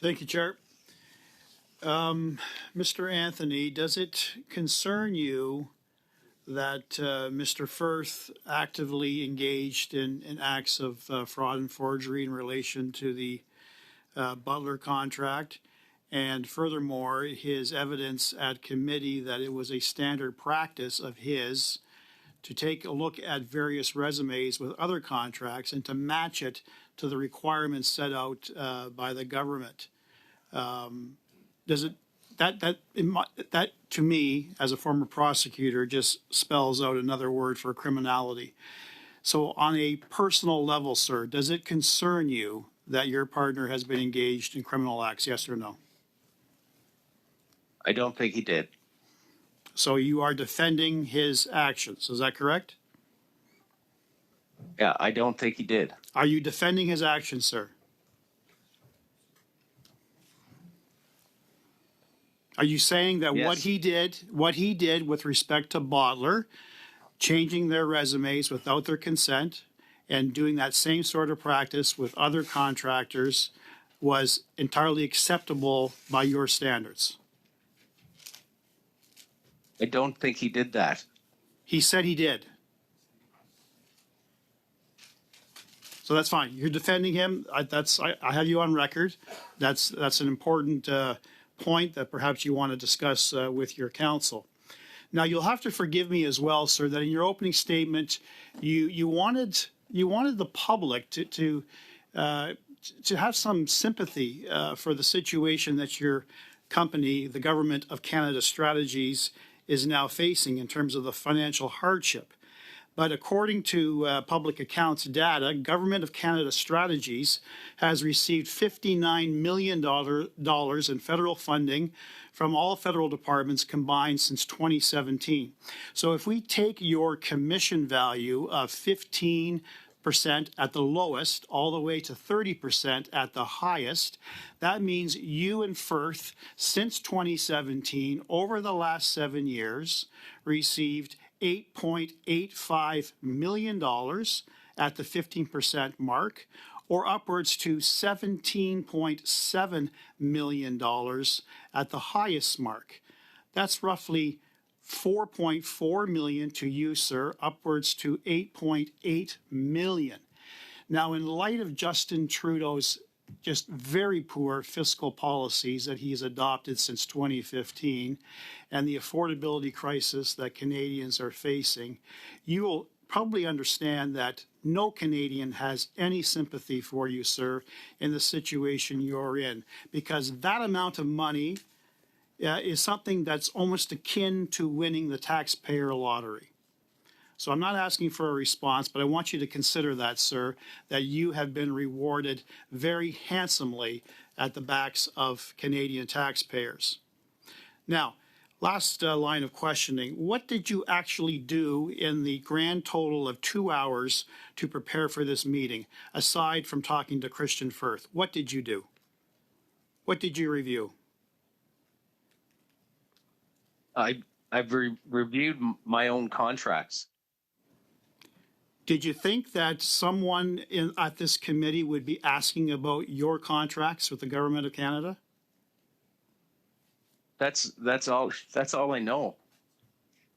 Thank you, Chair. Mr. Anthony, does it concern you that Mr. Firth actively engaged in acts of fraud and forgery in relation to the Butler contract? And furthermore, his evidence at committee that it was a standard practice of his to take a look at various resumes with other contracts and to match it to the requirements set out by the government. Does it that to me as a former prosecutor just spells out another word for criminality? So on a personal level, sir, does it concern you that your partner has been engaged in criminal acts? Yes or no? I don't think he did. So you are defending his actions. Is that correct? Yeah, I don't think he did. Are you defending his actions, sir? Are you saying that Yes. what he did with respect to Bottler, changing their resumes without their consent and doing that same sort of practice with other contractors was entirely acceptable by your standards? I don't think he did that. He said he did. So that's fine. You're defending him. I have you on record. That's an important point that perhaps you want to discuss with your counsel. Now, you'll have to forgive me as well, sir, that in your opening statement, you wanted the public to have some sympathy for the situation that your company, the Government of Canada Strategies, is now facing in terms of the financial hardship. But according to public accounts data, Government of Canada Strategies has received $59 million in federal funding from all federal departments combined since 2017. So if we take your commission value of 15% at the lowest all the way to 30% at the highest, that means you and Firth, since 2017, over the last 7 years, received $8.85 million at the 15% mark, or upwards to $17.7 million at the highest mark. That's roughly $4.4 million to you, sir, upwards to $8.8 million. Now, in light of Justin Trudeau's just very poor fiscal policies that he's adopted since 2015 and the affordability crisis that Canadians are facing, you will probably understand that no Canadian has any sympathy for you, sir, in the situation you're in, because that amount of money is something that's almost akin to winning the taxpayer lottery. So I'm not asking for a response, but I want you to consider that, sir, that you have been rewarded very handsomely at the backs of Canadian taxpayers. Now, last line of questioning. What did you actually do in the grand total of 2 hours to prepare for this meeting, aside from talking to Christian Firth? What did you do? What did you review? I've reviewed my own contracts. Did you think that someone at this committee would be asking about your contracts with the Government of Canada? That's all I know.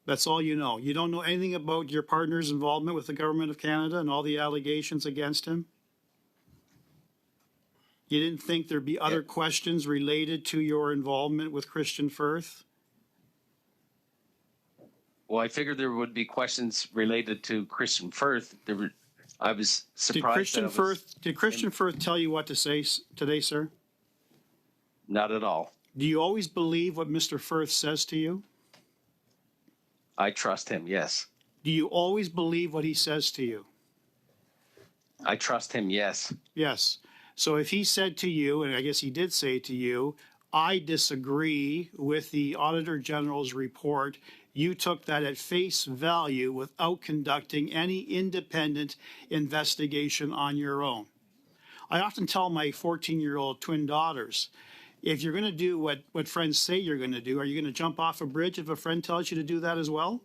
That's all you know. You don't know anything about your partner's involvement with the Government of Canada and all the allegations against him? You didn't think there'd be other questions related to your involvement with Christian Firth? Well, I figured there would be questions related to Christian Firth. I was surprised. Did Christian Firth tell you what to say today, sir? Not at all. Do you always believe what Mr. Firth says to you? I trust him, yes. Do you always believe what he says to you? I trust him, yes. Yes. So if he said to you, and I guess he did say to you, I disagree with the Auditor General's report, you took that at face value without conducting any independent investigation on your own. I often tell my 14-year-old twin daughters, if you're going to do what friends say you're going to do, are you going to jump off a bridge if a friend tells you to do that as well?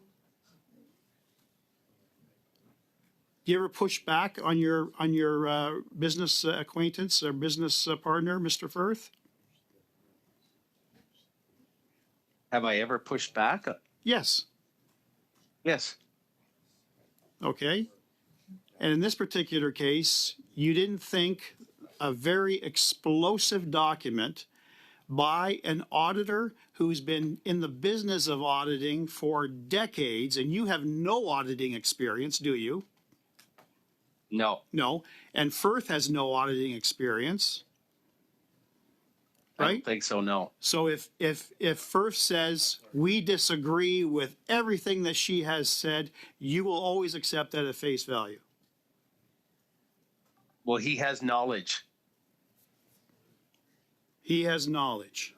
Do you ever push back on your business acquaintance or business partner, Mr. Firth? Have I ever pushed back? Yes. Yes. Okay. And in this particular case, you didn't think a very explosive document by an auditor who's been in the business of auditing for decades, and you have no auditing experience, do you? No. No. And Firth has no auditing experience, I right? don't think so. No. So if Firth says we disagree with everything that she has said, you will always accept that at face value. Well, he has knowledge. He has knowledge.